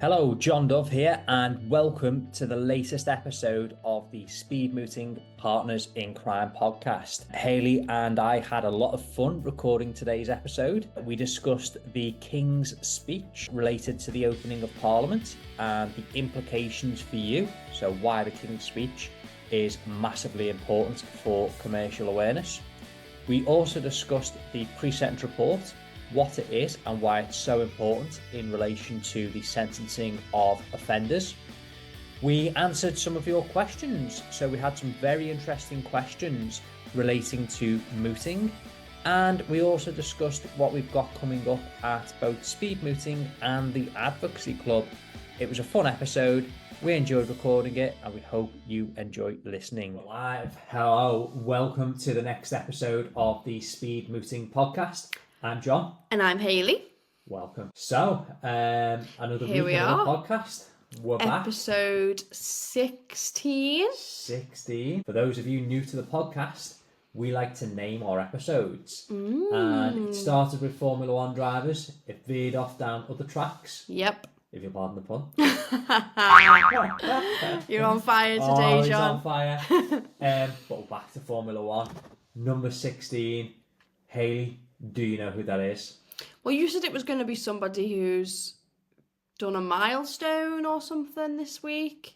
Hello, John Dove here, and welcome to the latest episode of the Speed Mooting Partners in Crime podcast. Hayley and I had a lot of fun recording today's episode. We discussed the King's speech related to the opening of Parliament and the implications for you, so why the King's speech is massively important for commercial awareness. We also discussed the pre-sentence report, what it is and why it's so important in relation to the sentencing of offenders. We answered some of your questions, so we had some very interesting questions relating to mooting, and we also discussed what we've got coming up at both Speed Mooting and the Advocacy Club. It was a fun episode, we enjoyed recording it, and we hope you enjoy listening. Live, hello, welcome to the next episode of the Speed Mooting podcast. I'm John. And I'm Hayley. Welcome. So, another Here week, another podcast. We're back. Episode 16. 16. For those of you new to the podcast, we like to name our episodes. And it started with Formula One drivers. It veered off down other tracks. Yep. If you'll pardon the pun. You're on fire today, John. He's John. on fire. But we're back to Formula One. Number 16. Hayley, do you know who that is? Well, you said it was going to be somebody who's done a milestone or something this week.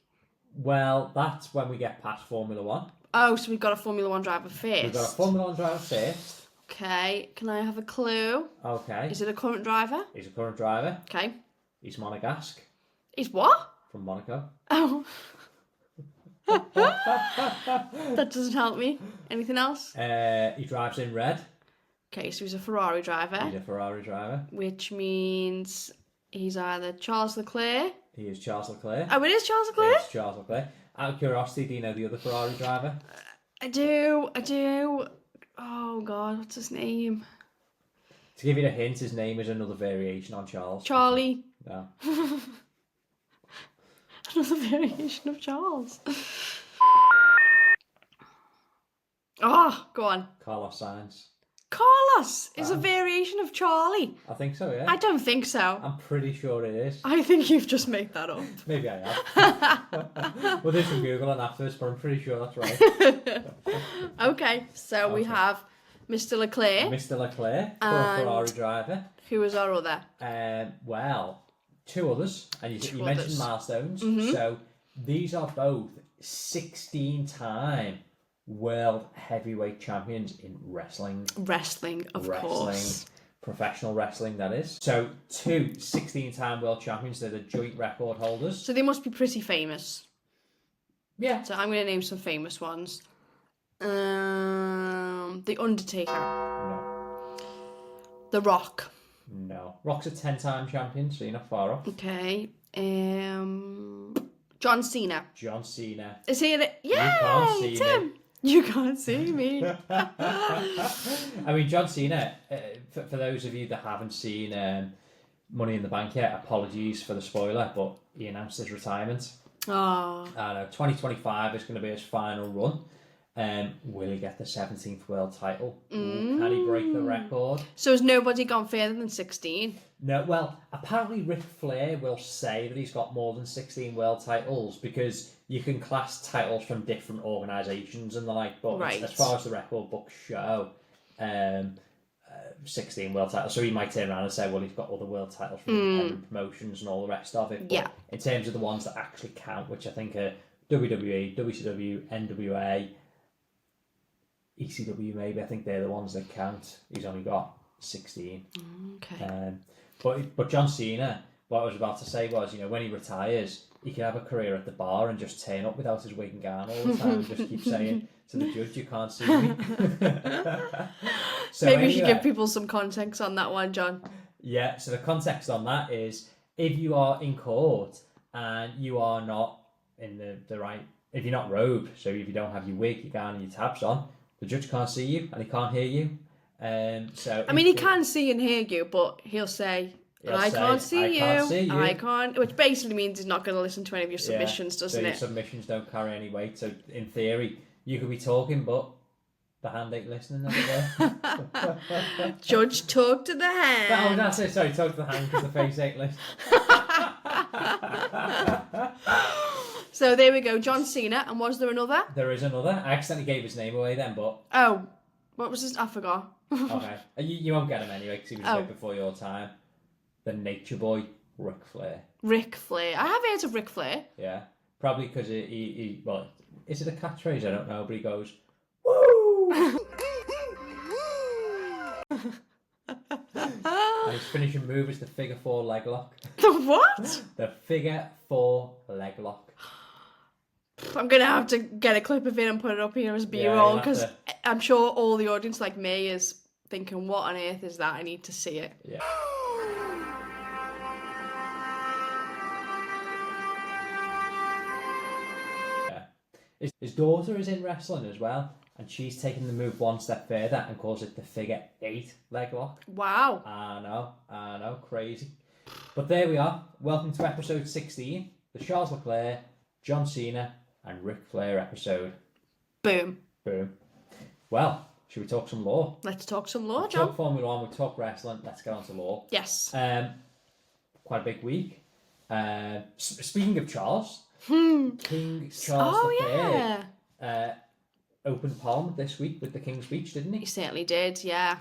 Well, that's when we get past Formula One. Oh, so we've got a Formula One driver first. We've got a Formula One driver first. Okay, can I have a clue? Okay. Is it a current driver? He's a current driver. Okay. He's Monegasque. He's what? From Monaco. Oh. That doesn't help me. Anything else? He drives in red. Okay, so he's a Ferrari driver. He's a Ferrari driver. Which means he's either Charles Leclerc. He is Charles Leclerc. Oh, it is Charles Leclerc? It's Charles Leclerc. Out of curiosity, do you know the other Ferrari driver? I do. Oh, God, what's his name? To give you a hint, his name is another variation on Charles. Charlie. No. Another variation of Charles. Oh, go on. Carlos Sainz. Carlos is a variation of Charlie. I think so, yeah. I don't think so. I'm pretty sure it is. I think you've just made that up. Maybe I have. We'll do some Googling afterwards, but I'm pretty sure that's right. Okay, so we have Mr. Leclerc. Mr. Leclerc, current Ferrari driver. Who was our other? Well, two others, and you mentioned milestones. Mm-hmm. So these are both 16-time world heavyweight champions in wrestling. Wrestling, of course. Professional wrestling, that is. So two 16-time world champions, they're the joint record holders. So they must be pretty famous. Yeah. So I'm going to name some famous ones. The Undertaker. No. The Rock. No. Rock's a 10-time champion, so you're not far off. Okay. John Cena. John Cena. Is he in it? Yeah, You can't see it's me. him. You can't see me. I mean, John Cena, for those of you that haven't seen Money in the Bank yet, apologies for the spoiler, but he announced his retirement. Oh. And 2025 is going to be his final run. Will he get the 17th world title? Can he break the record? So has nobody gone further than 16? No, well, apparently Ric Flair will say that he's got more than 16 world titles because you can class titles from different organisations and the like, but as far as the record books show, 16 world titles. So he might turn around and say, well, he's got other world titles from independent promotions and all the rest of it. But in terms of the ones that actually count, which I think are WWE, WCW, NWA, ECW maybe, I think they're the ones that count. He's only got 16. Okay. But John Cena, what I was about to say was, when he retires, he can have a career at the bar and just turn up without his wig and gown all the time and just keep saying to the judge, you can't see me. So maybe you should give people some context on that one, John. Yeah, so the context on that is, if you are in court and you are not in the right, if you're not robed, so if you don't have your wig, your gown and your tabs on, the judge can't see you and he can't hear you. So I mean, he can see and hear you, but he'll say, I can't see you. I can't, which basically means he's not going to listen to any of your submissions, doesn't it? Your submissions don't carry any weight. So in theory, you could be talking, but the hand ain't listening every day. Judge, talk to the hand. Oh, that's it. Sorry, talk to the hand because the face ain't listening. So there we go, John Cena. And was there another? There is another. I accidentally gave his name away then, but... Oh, what was his? I forgot. Okay. You won't get him anyway, because he was a bit before your time. The Nature Boy, Ric Flair. Ric Flair. I have heard of Ric Flair. Yeah. Probably because he... Well, is it a catchphrase? I don't know, but he goes, woo! And his finishing move is the figure 4 leg lock. The what? The figure 4 leg lock. I'm going to have to get a clip of it and put it up here as B-roll, because I'm sure all the audience like me is thinking, what on earth is that? I need to see it. Yeah. His daughter is in wrestling as well, and she's taken the move one step further and calls it the figure 8 leg lock. Wow. I know, crazy. But there we are. Welcome to episode 16, the Charles Leclerc, John Cena, and Ric Flair episode. Boom. Well, should we talk some law? Let's talk some law, John. John. Talk Formula 1, we talk wrestling, let's get on to law. Yes. Quite a big week. Speaking of Charles, King Charles III opened Parliament this week with the King's Speech, didn't he? He certainly did, yeah.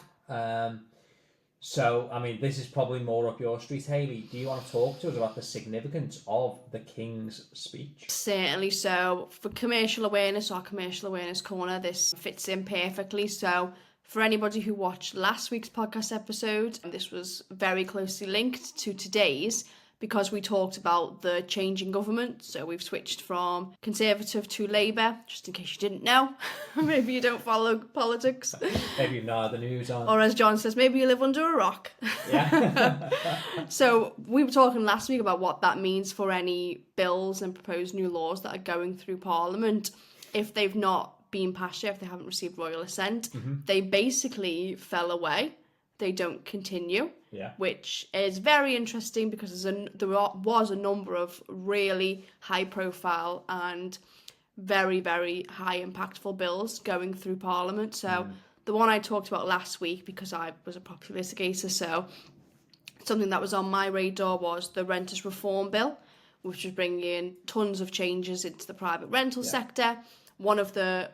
So, I mean, this is probably more up your street, Hayley. Do you want to talk to us about the significance of the King's Speech? Certainly. So, for commercial awareness, our commercial awareness corner, this fits in perfectly. So, for anybody who watched last week's podcast episode, this was very closely linked to today's, because we talked about the change in government. So we've switched from Conservative to Labour, just in case you didn't know. Maybe you don't follow politics. Maybe you've not had the news on. Or as John says, maybe you live under a rock. Yeah. So we were talking last week about what that means for any bills and proposed new laws that are going through Parliament. If they've not been passed yet, if they haven't received royal assent, they basically fell away. They don't continue. Yeah. Which is very interesting because there was a number of really high profile and very, very high impactful bills going through Parliament. So the one I talked about last week, because I was a property litigator, so something that was on my radar was the Renters Reform Bill, which was bringing in tons of changes into the private rental sector. One of the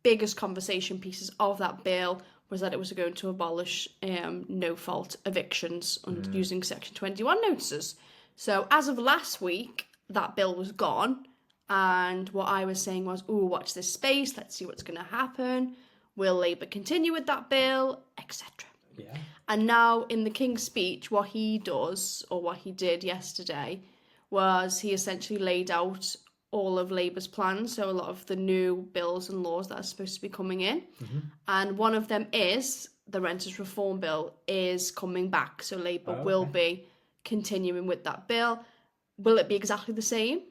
biggest conversation pieces of that bill was that it was going to abolish no-fault evictions using Section 21 notices. So as of last week, that bill was gone, and what I was saying was, ooh, watch this space, let's see what's going to happen. Will Labour continue with that bill, etc.? Yeah. And now in the King's Speech, what he does, or what he did yesterday, was he essentially laid out all of Labour's plans, so a lot of the new bills and laws that are supposed to be coming in. And one of them is the Renters Reform Bill is coming back, so Labour will be continuing with that bill. Will it be exactly the same?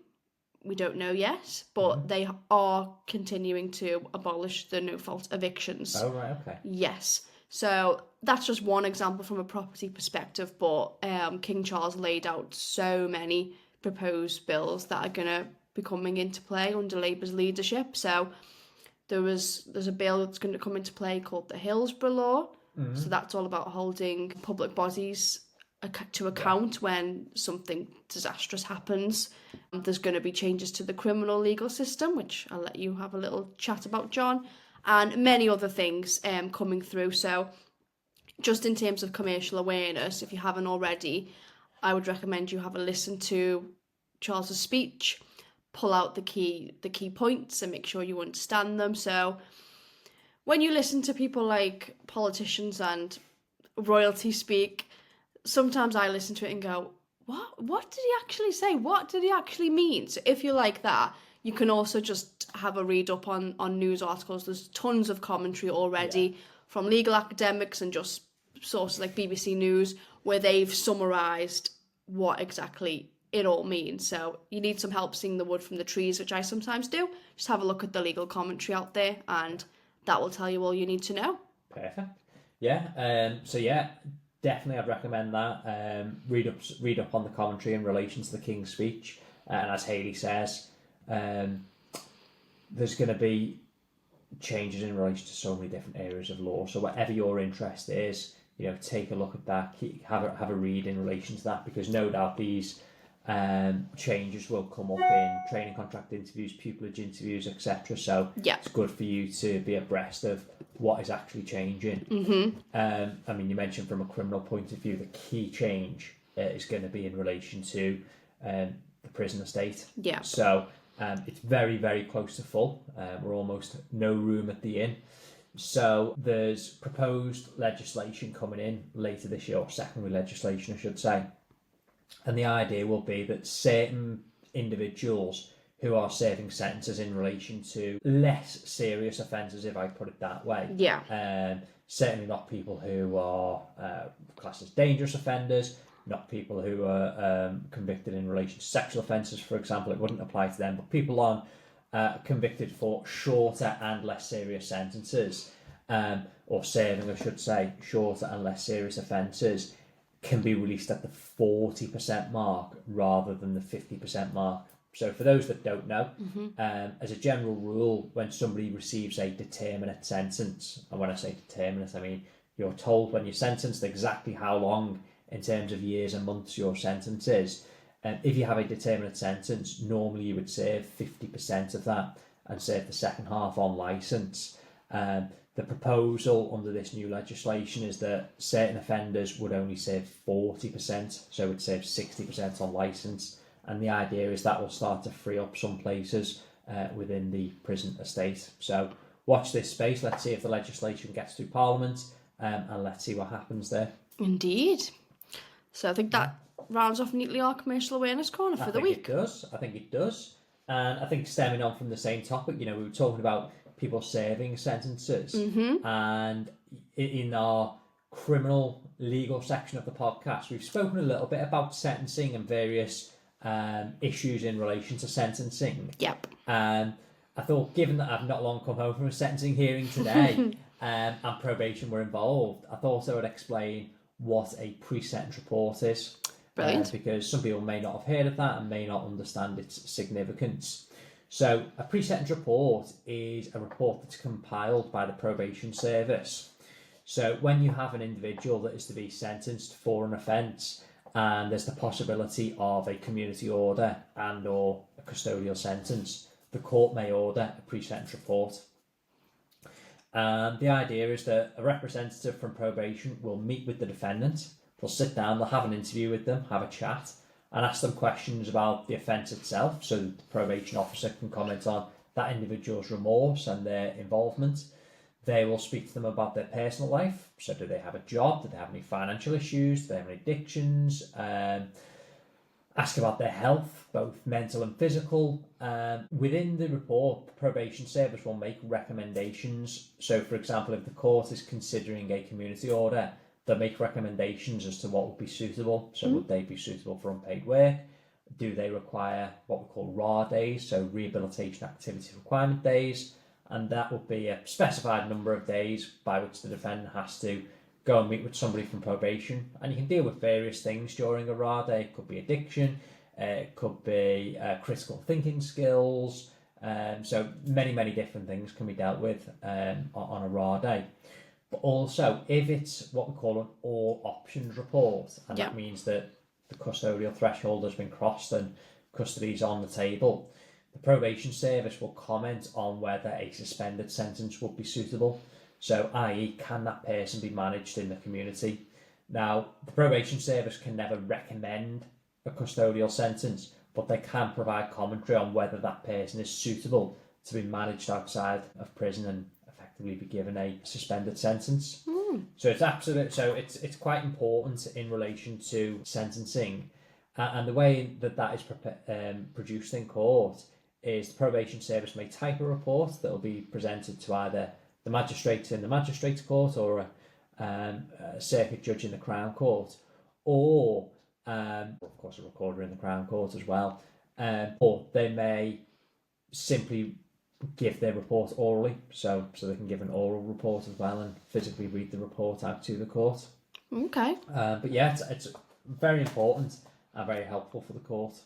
We don't know yet, but they are continuing to abolish the no-fault evictions. Oh, right, okay. Yes. So that's just one example from a property perspective, but King Charles laid out so many proposed bills that are going to be coming into play under Labour's leadership. So there's a bill that's going to come into play called the Hillsborough Law. So that's all about holding public bodies to account when something disastrous happens. There's going to be changes to the criminal legal system, which I'll let you have a little chat about, John, and many other things coming through. So just in terms of commercial awareness, if you haven't already, I would recommend you have a listen to Charles's speech, pull out the key points and make sure you understand them. So when you listen to people like politicians and royalty speak, sometimes I listen to it and go, what did he actually say? What did he actually mean? So if you're like that, you can also just have a read up on news articles. There's tons of commentary already from legal academics and just sources like BBC News where they've summarised what exactly it all means. So you need some help seeing the wood from the trees, which I sometimes do. Just have a look at the legal commentary out there and that will tell you all you need to know. Perfect. Yeah. So yeah, definitely I'd recommend that. Read up on the commentary in relation to the King's Speech. And as Hayley says, there's going to be changes in relation to so many different areas of law. So whatever your interest is, take a look at that. Have a read in relation to that, because no doubt these changes will come up in training contract interviews, pupillage interviews, etc. So it's good for you to be abreast of what is actually changing. I mean, you mentioned from a criminal point of view, the key change is going to be in relation to the prison estate. So it's very, very close to full. We're almost no room at the inn. So there's proposed legislation coming in later this year, or secondary legislation, I should say. And the idea will be that certain individuals who are serving sentences in relation to less serious offences, if I put it that way. Certainly not people who are classed as dangerous offenders, not people who are convicted in relation to sexual offences, for example. It wouldn't apply to them, but people on convicted for shorter and less serious sentences, or serving, I should say, shorter and less serious offences, can be released at the 40% mark rather than the 50% mark. So for those that don't know, as a general rule, when somebody receives a determinate sentence, and when I say determinate, I mean you're told when you're sentenced exactly how long in terms of years and months your sentence is. If you have a determinate sentence, normally you would serve 50% of that and serve the second half on licence. The proposal under this new legislation is that certain offenders would only serve 40%, so would serve 60% on licence. And the idea is that will start to free up some places within the prison estate. So watch this space. Let's see if the legislation gets through Parliament, and let's see what happens there. Indeed. So I think that rounds off neatly our commercial awareness corner for the week. I think it does. And I think stemming on from the same topic, we were talking about people serving sentences, and in our criminal legal section of the podcast, we've spoken a little bit about sentencing and various issues in relation to sentencing. And I thought, given that I've not long come home from a sentencing hearing today, and probation were involved, I thought I would explain what a pre-sentence report is. Brilliant. Because some people may not have heard of that and may not understand its significance. So a pre-sentence report is a report that's compiled by the probation service. So when you have an individual that is to be sentenced for an offence, and there's the possibility of a community order and or a custodial sentence, the court may order a pre-sentence report. And the idea is that a representative from probation will meet with the defendant. They'll sit down, they'll have an interview with them, have a chat, and ask them questions about the offence itself, so the probation officer can comment on that individual's remorse and their involvement. They will speak to them about their personal life. So do they have a job? Do they have any financial issues? Do they have any addictions? Ask about their health, both mental and physical. Within the report, the probation service will make recommendations. So, for example, if the court is considering a community order, they'll make recommendations as to what would be suitable. So would they be suitable for unpaid work? Do they require what we call RAR days, so rehabilitation activity requirement days? And that would be a specified number of days by which the defendant has to go and meet with somebody from probation. And you can deal with various things during a RAR day. It could be addiction, it could be critical thinking skills. So many different things can be dealt with on a RAR day. But also, if it's what we call an all options report, and that means that the custodial threshold has been crossed and custody is on the table, the probation service will comment on whether a suspended sentence would be suitable. So, i.e., can that person be managed in the community? Now, the probation service can never recommend a custodial sentence, but they can provide commentary on whether that person is suitable to be managed outside of prison and effectively be given a suspended sentence. So it's quite important in relation to sentencing, and the way that is produced in court is the probation service may type a report that will be presented to either the magistrate in the magistrates court or a circuit judge in the Crown Court, or of course a recorder in the Crown Court as well, or they may simply give their report orally, so they can give an oral report as well and physically read the report out to the court. Okay. But yeah, it's very important and very helpful for the court.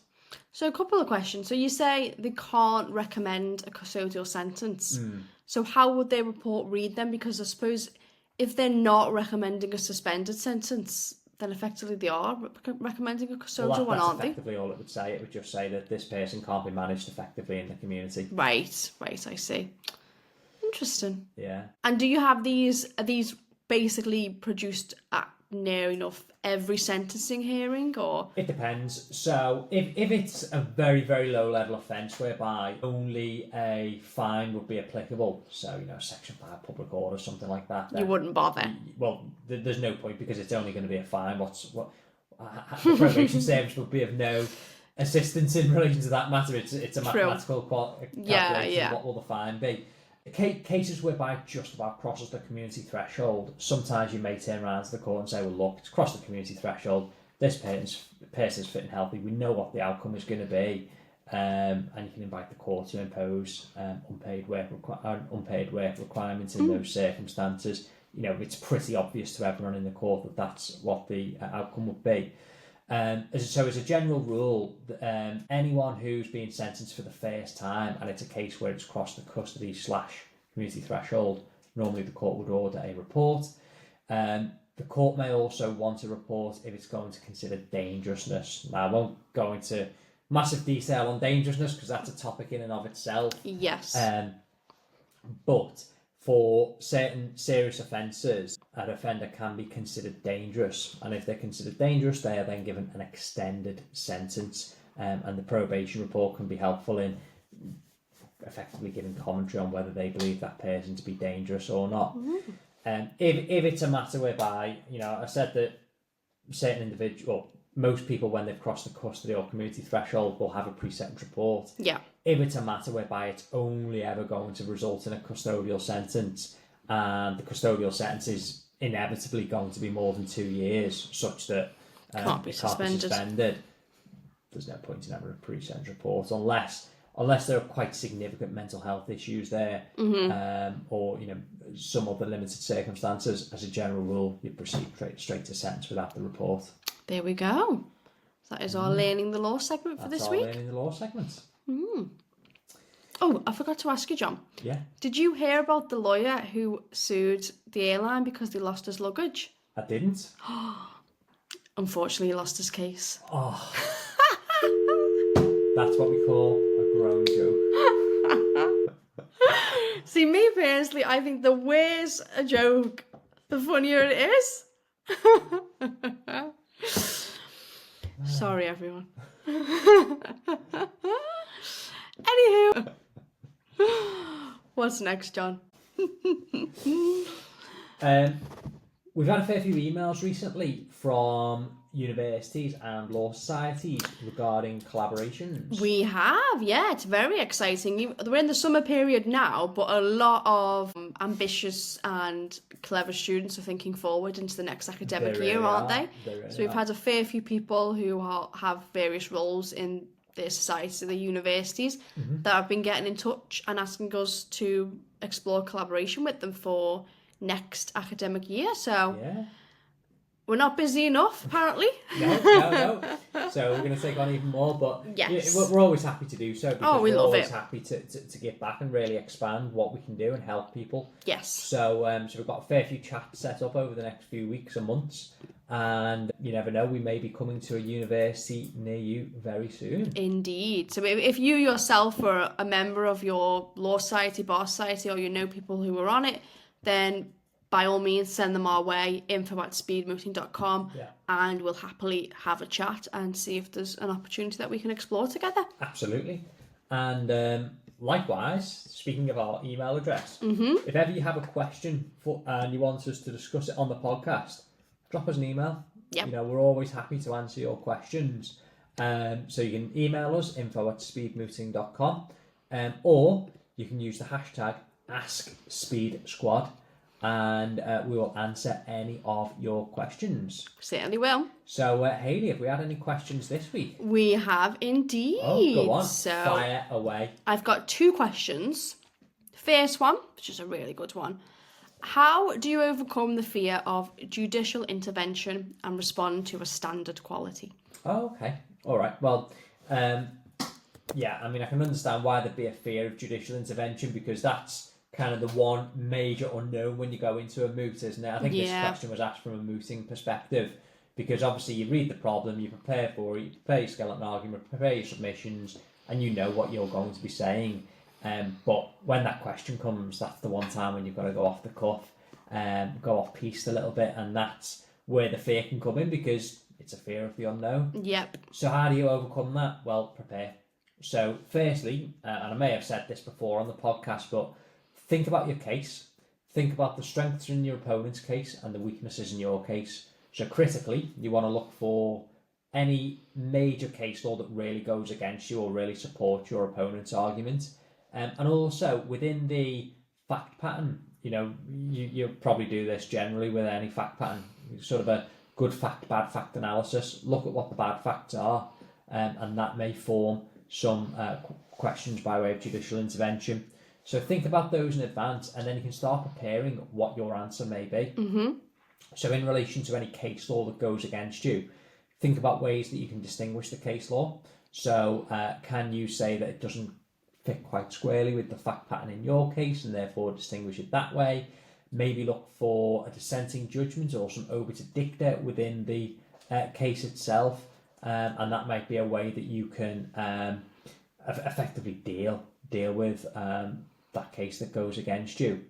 So a couple of questions. So you say they can't recommend a custodial sentence. So how would their report read then? Because I suppose if they're not recommending a suspended sentence, then effectively they are recommending a custodial Well, one, that's aren't they? effectively all it would say. It would just say that this person can't be managed effectively in the community. Right, I see. Interesting. Yeah. And do you have are these basically produced at near enough every sentencing hearing, or? It depends. So if it's a very, very low level offence whereby only a fine would be applicable, so, Section 5 public order, something like that. You wouldn't bother. Well, there's no point because it's only going to be a fine. The probation service would be of no assistance in relation to that matter. It's a mathematical calculation of what will the fine be. Cases whereby it just about crosses the community threshold, sometimes you may turn around to the court and say, well, look, it's crossed the community threshold, this person's fit and healthy, we know what the outcome is going to be, and you can invite the court to impose unpaid work requirements in those circumstances. It's pretty obvious to everyone in the court that that's what the outcome would be. So as a general rule, anyone who's been sentenced for the first time and it's a case where it's crossed the custody/community threshold, normally the court would order a report. The court may also want a report if it's going to consider dangerousness. Now, I won't go into massive detail on dangerousness because that's a topic in and of itself. Yes. But for certain serious offences, an offender can be considered dangerous, and if they're considered dangerous, they are then given an extended sentence, and the probation report can be helpful in effectively giving commentary on whether they believe that person to be dangerous or not. If it's a matter whereby, I said that certain individual, most people when they've crossed the custody or community threshold will have a pre-sentence report. Yeah. If it's a matter whereby it's only ever going to result in a custodial sentence, and the custodial sentence is inevitably going to be more than 2 years, such that it can't be suspended, there's no point in having a pre-sentence report unless there are quite significant mental health issues there, or some other limited circumstances. As a general rule, you proceed straight to sentence without the report. There we go. That is our learning the law segment for this week. Learning the law segment. Oh, I forgot to ask you, John. Yeah. Did you hear about the lawyer who sued the airline because they lost his luggage? I didn't. Unfortunately, he lost his case. Oh. That's what we call a grown joke. See, me personally, I think the worse a joke, the funnier it is. Sorry, everyone. Anywho, what's next, John? We've had a fair few emails recently from universities and law societies regarding collaborations. We have, yeah, it's very exciting. We're in the summer period now, but a lot of ambitious and clever students are thinking forward into the next academic year, aren't they? So we've had a fair few people who have various roles in their societies, their universities, that have been getting in touch and asking us to explore collaboration with them for next academic year. So we're not busy enough, apparently. No. So we're going to take on even more, but yes, we're always happy to do so because we we're love always it. happy to give back and really expand what we can do and help people. Yes. So we've got a fair few chats set up over the next few weeks and months, and you never know, we may be coming to a university near you very soon. Indeed. So if you yourself are a member of your law society, bar society, or you know people who are on it, then by all means send them our way, info@speedmooting.com, and we'll happily have a chat and see if there's an opportunity that we can explore together. Absolutely. And likewise, speaking of our email address, if ever you have a question and you want us to discuss it on the podcast, drop us an email. Yep. We're always happy to answer your questions. So you can email us, info@speedmooting.com, or you can use the hashtag AskSpeedSquad, and we will answer any of your questions. Certainly will. So, Hayley, have we had any questions this week? We have indeed. Oh, go on. So, fire away. I've got 2 questions. First one, which is a really good one. How do you overcome the fear of judicial intervention and respond to a standard quality? Oh, okay. All right. Well, I can understand why there'd be a fear of judicial intervention, because that's kind of the one major unknown when you go into a moot, isn't it? I think this question was asked from a mooting perspective, because obviously you read the problem, you prepare for it, you prepare your skeleton argument, prepare your submissions, and you know what you're going to be saying. But when that question comes, that's the one time when you've got to go off the cuff, go off piste a little bit, and that's where the fear can come in, because it's a fear of the unknown. Yep. So how do you overcome that? Well, prepare. So firstly, and I may have said this before on the podcast, but think about your case. Think about the strengths in your opponent's case and the weaknesses in your case. So critically, you want to look for any major case law that really goes against you or really supports your opponent's argument. And also within the fact pattern, you probably do this generally with any fact pattern, sort of a good fact, bad fact analysis. Look at what the bad facts are, and that may form some questions by way of judicial intervention. So think about those in advance, and then you can start preparing what your answer may be. Mm-hmm. So in relation to any case law that goes against you, think about ways that you can distinguish the case law. So can you say that it doesn't fit quite squarely with the fact pattern in your case, and therefore distinguish it that way? Maybe look for a dissenting judgment or some obiter dicta within the case itself, and that might be a way that you can effectively deal with that case that goes against you.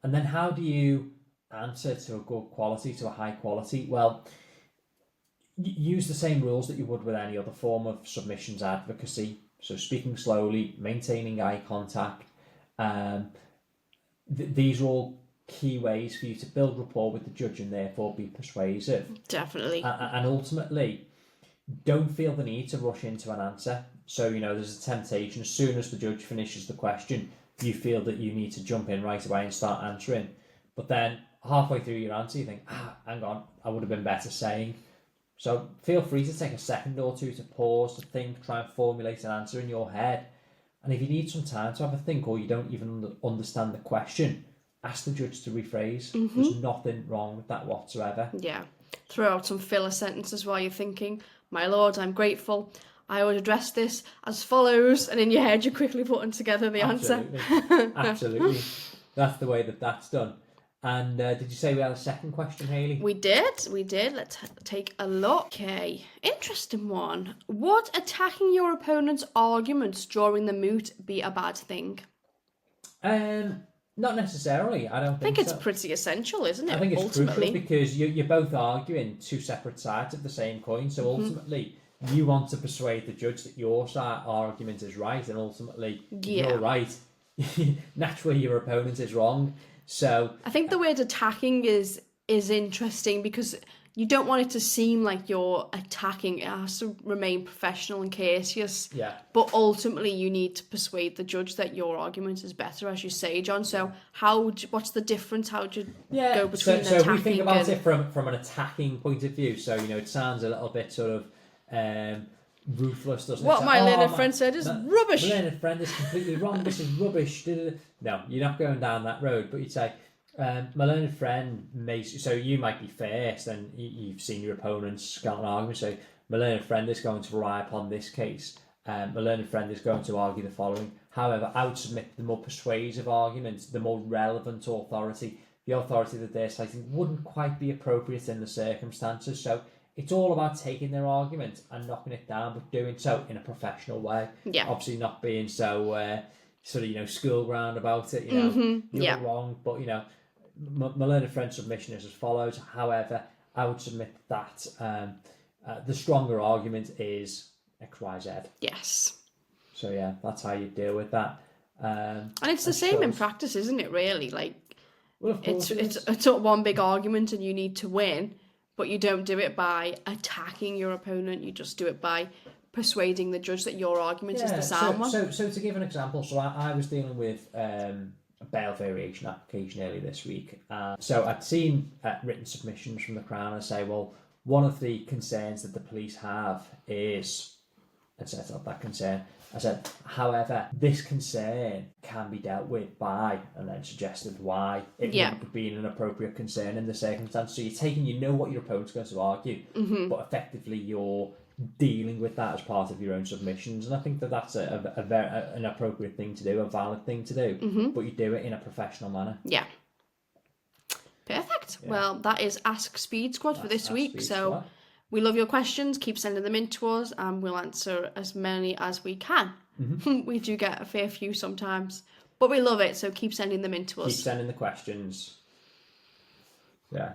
And then how do you answer to a good quality, to a high quality? Well, use the same rules that you would with any other form of submissions advocacy. So speaking slowly, maintaining eye contact. These are all key ways for you to build rapport with the judge and therefore be persuasive. Definitely. And ultimately, don't feel the need to rush into an answer. So, there's a temptation, as soon as the judge finishes the question, you feel that you need to jump in right away and start answering. But then halfway through your answer, you think, hang on, I would have been better saying. So feel free to take a second or two to pause, to think, try and formulate an answer in your head. And if you need some time to have a think, or you don't even understand the question, ask the judge to rephrase. Mm-hmm. There's nothing wrong with that whatsoever. Yeah. Throw out some filler sentences while you're thinking, my lord, I'm grateful. I would address this as follows, and in your head you're quickly putting together the answer. Absolutely. That's the way that's done. And did you say we had a second question, Hayley? We did. Let's take a look. Okay, interesting one. Would attacking your opponent's arguments during the moot be a bad thing? Not necessarily. I don't think so. I think it's pretty essential, isn't it? I think it's ultimately crucial, because you're both arguing two separate sides of the same coin. So ultimately, you want to persuade the judge that your argument is right, and ultimately you're right. Naturally, your opponent is wrong. So I think the word attacking is interesting, because you don't want it to seem like you're attacking. It has to remain professional and courteous. Yeah. But ultimately, you need to persuade the judge that your argument is better, as you say, John. So what's the difference? How do you go between attacking? So we think about it from an attacking point of view. So it sounds a little bit sort of ruthless, doesn't it? What my learned friend said is rubbish. My learned friend is completely wrong. This is rubbish. No, you're not going down that road. But you'd say, my learned friend so you might be first, and you've seen your opponent's skeleton argument. So my learned friend is going to rely upon this case. My learned friend is going to argue the following. However, I would submit the more persuasive argument, the more relevant authority, the authority that they're citing wouldn't quite be appropriate in the circumstances. So it's all about taking their argument and knocking it down, but doing so in a professional way. Yeah. Obviously not being so sort of, school ground about it. You're wrong, but my learned friend's submission is as follows. However, I would submit that the stronger argument is X, Y, Z. Yes. So yeah, that's how you deal with that. And it's the same in practice, isn't it? Really, well, of course it's one big argument, and you need to win. But you don't do it by attacking your opponent. You just do it by persuading the judge that your argument is the sound one. So to give an example, so I was dealing with a bail variation application earlier this week. So I'd seen written submissions from the Crown and say, well, one of the concerns that the police have is, and set up that concern. I said, however, this concern can be dealt with by, and then suggested why it wouldn't be an appropriate concern in the circumstance. So you know what your opponent's going to argue, but effectively you're dealing with that as part of your own submissions. And I think that's an appropriate thing to do, a valid thing to do, but you do it in a professional manner. Yeah. Perfect. Yeah. Well, that is Ask Speed Squad for this week. So We love your questions. Keep sending them in to us and we'll answer as many as we can. We do get a fair few sometimes, but we love it, so keep sending them in to us. Keep sending the questions. Yeah.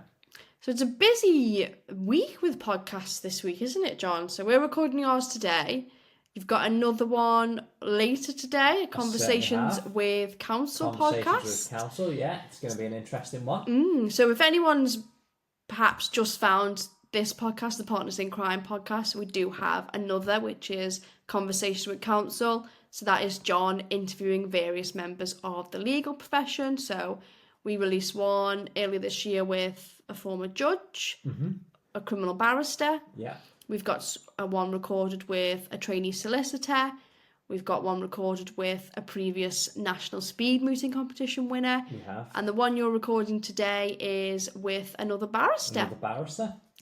So it's a busy week with podcasts this week, isn't it, John? So we're recording ours today. You've got another one later today, a Conversations with Counsel podcast. Conversations with Counsel, yeah. It's going to be an interesting one. So if anyone's perhaps just found this podcast, the Partners in Crime podcast, we do have another, which is Conversations with Counsel. So that is John interviewing various members of the legal profession. So we released one earlier this year with a former judge, a criminal barrister. Yeah. We've got one recorded with a trainee solicitor. We've got one recorded with a previous national speed mooting competition winner. We have. And the one you're recording today is with another barrister.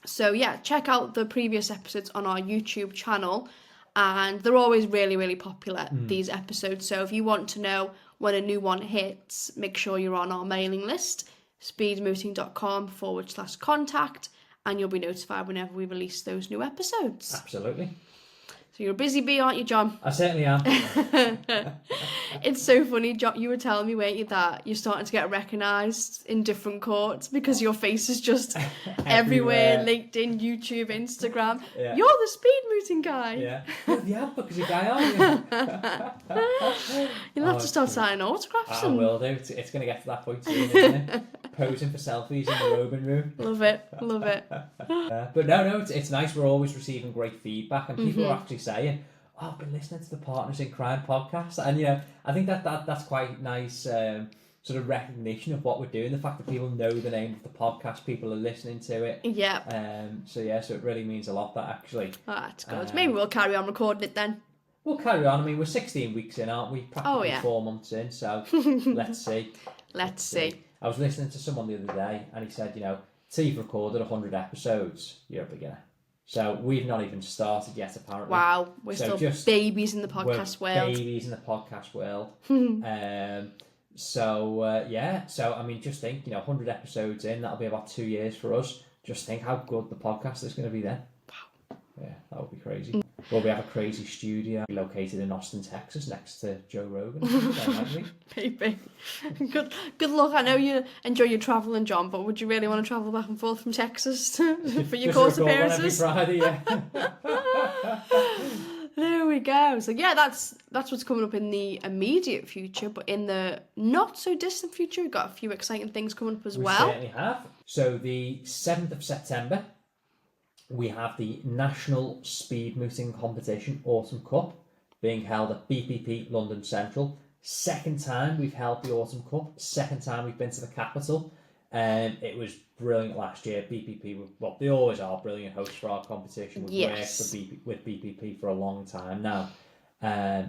So yeah, check out the previous episodes on our YouTube channel. And they're always really, really popular, these episodes. So if you want to know when a new one hits, make sure you're on our mailing list, speedmooting.com/contact, and you'll be notified whenever we release those new episodes. Absolutely. So you're a busy bee, aren't you, John? I certainly am. It's so funny, John. You were telling me, weren't you, that you're starting to get recognised in different courts because your face is just everywhere. LinkedIn, YouTube, Instagram. Yeah. You're the speed mooting guy. Yeah. Yeah, because you're a guy, aren't you? You'll have to start signing autographs. I will do. It's going to get to that point soon, isn't it? Posing for selfies in the robing room. Love it. But no, it's nice. We're always receiving great feedback, and people are actually saying, "Oh, I've been listening to the Partners in Crime podcast," and I think that's quite nice. Sort of recognition of what we're doing. The fact that people know the name of the podcast, people are listening to it. Yeah. So it really means a lot. That actually. Oh, that's good. Maybe we'll carry on recording it then. We'll carry on. I mean, we're 16 weeks in, aren't we? Practically 4 months in. So let's see. Let's see. I was listening to someone the other day, and he said, till you've recorded 100 episodes, you're a beginner. So we've not even started yet, apparently. Wow, we're still babies in the podcast world. Babies in the podcast world. So I mean, just think, 100 episodes in, that'll be about 2 years for us. Just think how good the podcast is going to be then. Wow. Yeah, that would be crazy. Well, we have a crazy studio located in Austin, Texas, next to Joe Rogan. Maybe. Good luck. I know you enjoy your travelling, John, but would you really want to travel back and forth from Texas for your court appearances? Every Friday, yeah. There we go. So yeah, that's what's coming up in the immediate future, but in the not so distant future, we've got a few exciting things coming up as well. We certainly have. So the 7th of September, we have the National Speed Mooting Competition Autumn Cup being held at BPP London Central. Second time we've held the Autumn Cup. Second time we've been to the capital. It was brilliant last year. BPP, they always are brilliant hosts for our competition. We've worked with BPP for a long time now.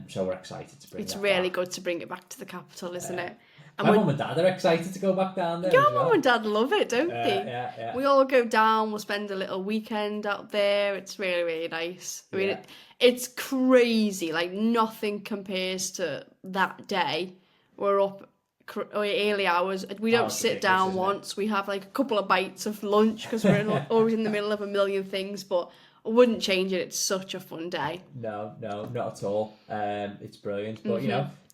So we're excited to bring it back. It's really good to bring it back to the capital, isn't it? And my mum and dad are excited to go back down there. Your mum and dad love it, don't they? Yeah. We all go down, we'll spend a little weekend out there. It's really, really nice. I mean, it's crazy. Like, nothing compares to that day. We're up early hours. We don't sit down once. We have like a couple of bites of lunch because we're always in the middle of a million things, but I wouldn't change it. It's such a fun day. No, not at all. It's brilliant. But,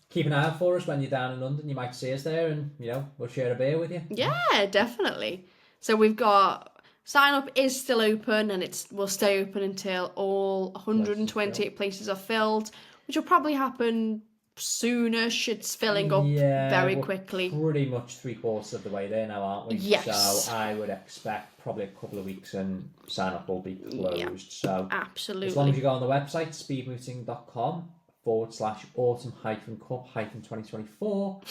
keep an eye out for us when you're down in London. You might see us there and, we'll share a beer with you. Yeah, definitely. So we've got... Sign up is still open and will stay open until all 128 places are filled, which will probably happen soonish. It's filling up very quickly. Pretty much 3/4 of the way there now, aren't we? Yes. So I would expect probably a couple of weeks and sign up will be closed. Yeah, so absolutely. As long as you go on the website, speedmooting.com/autumn-cup-2024.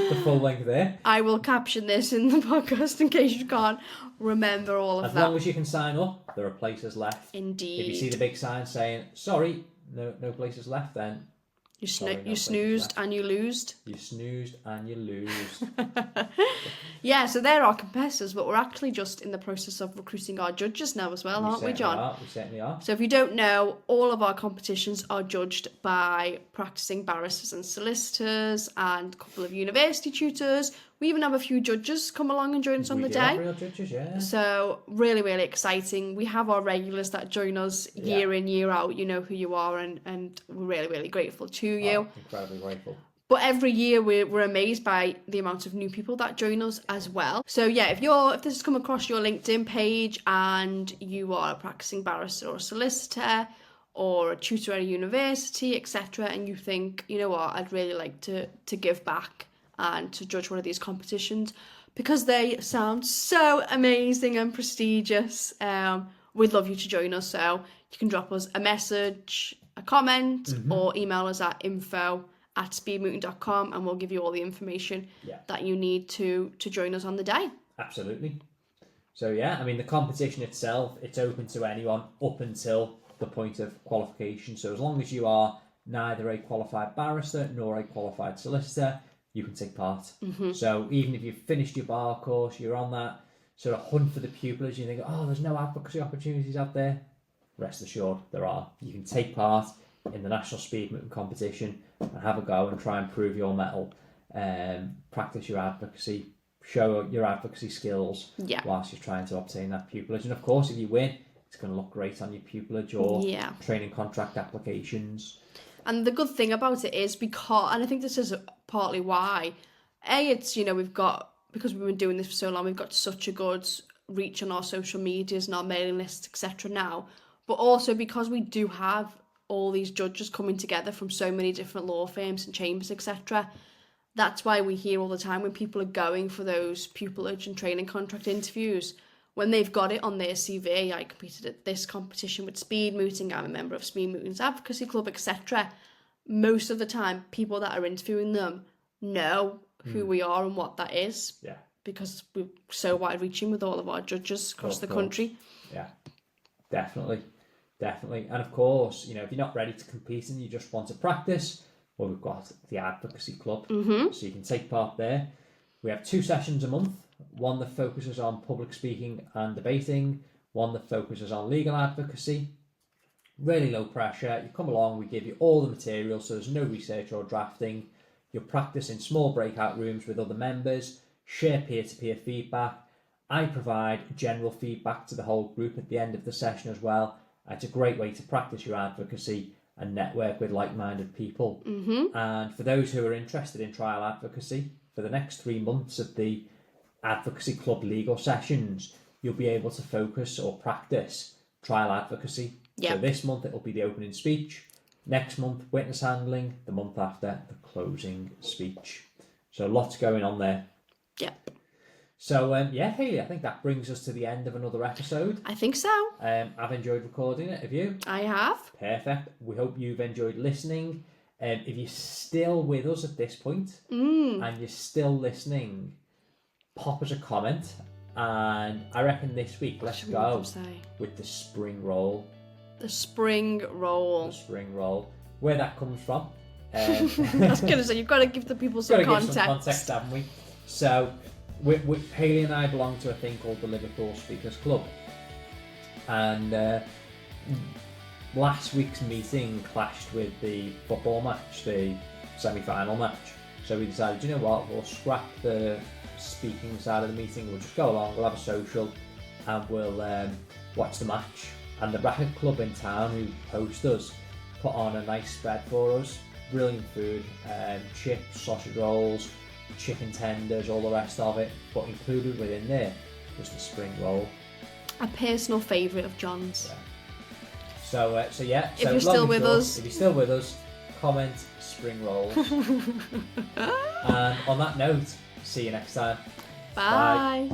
The full link there. I will caption this in the podcast in case you can't remember all of that. As long as you can sign up, there are places left. Indeed. If you see the big sign saying, sorry, no places left, then you snoozed and you loosed. You snoozed and you losed. Yeah, so they're our competitors, but we're actually just in the process of recruiting our judges now as well, aren't we, John? We certainly are. So if you don't know, all of our competitions are judged by practicing barristers and solicitors and a couple of university tutors. We even have a few judges come along and join us on the day. Real judges, yeah. So really, really exciting. We have our regulars that join us year in, year out. You know who you are, and we're really, really grateful to you. Incredibly grateful. But every year we're amazed by the amount of new people that join us as well. So yeah, if this has come across your LinkedIn page and you are a practicing barrister or a solicitor or a tutor at a university, etc., and you think, you know what, I'd really like to give back and to judge one of these competitions because they sound so amazing and prestigious, we'd love you to join us. So you can drop us a message, a comment, or email us at info@speedmooting.com and we'll give you all the information that you need to join us on the day. Absolutely. So yeah, I mean, the competition itself, it's open to anyone up until the point of qualification. So as long as you are neither a qualified barrister nor a qualified solicitor, you can take part. So even if you've finished your bar course, you're on that sort of hunt for the pupillage, you think, oh, there's no advocacy opportunities out there. Rest assured, there are. You can take part in the National Speed Mooting competition and have a go and try and prove your mettle, practice your advocacy, show your advocacy skills whilst you're trying to obtain that pupillage. And of course, if you win, it's going to look great on your pupillage or training contract applications. And the good thing about it is because, and I think this is partly why, it's, you know, because we've been doing this for so long, we've got such a good reach on our social medias and our mailing lists, etc. now, but also because we do have all these judges coming together from so many different law firms and chambers, etc. That's why we hear all the time when people are going for those pupillage and training contract interviews, when they've got it on their CV, I competed at this competition with Speed Mooting, I'm a member of Speed Mooting's advocacy club, etc. Most of the time, people that are interviewing them know who we are and what that is. Yeah. Because we're so wide-reaching with all of our judges across the country. Yeah, definitely. And of course, you know, if you're not ready to compete and you just want to practice, well, we've got the advocacy club, so you can take part there. We have 2 sessions a month. One that focuses on public speaking and debating, one that focuses on legal advocacy. Really low pressure. You come along, we give you all the material, so there's no research or drafting. You'll practice in small breakout rooms with other members, share peer-to-peer feedback. I provide general feedback to the whole group at the end of the session as well. It's a great way to practice your advocacy and network with like-minded people. And for those who are interested in trial advocacy, for the next 3 months of the Advocacy Club legal sessions, you'll be able to focus or practice trial advocacy. So this month it'll be the opening speech, next month witness handling, the month after the closing speech. So lots going on there. So Hayley, I think that brings us to the end of another episode. I think so. I've enjoyed recording it. Have you? I have. Perfect. We hope you've enjoyed listening. If you're still with us at this point and you're still listening, pop us a comment, and I reckon this week let's go with the spring roll. The spring roll. Where that comes from. I was going to say, you've got to give the people some context. Give some context, haven't we? So, Hayley and I belong to a thing called the Liverpool Speakers Club, and last week's meeting clashed with the football match, the semi-final match. So we decided, you know what, we'll scrap the speaking side of the meeting, we'll just go along, we'll have a social, and we'll watch the match. And the racket club in town who host us put on a nice spread for us, brilliant food, chips, sausage rolls, chicken tenders, all the rest of it, but included within there was the spring roll. A personal favourite of John's. So if you're still with us, comment spring roll. And on that note, see you next time. Bye.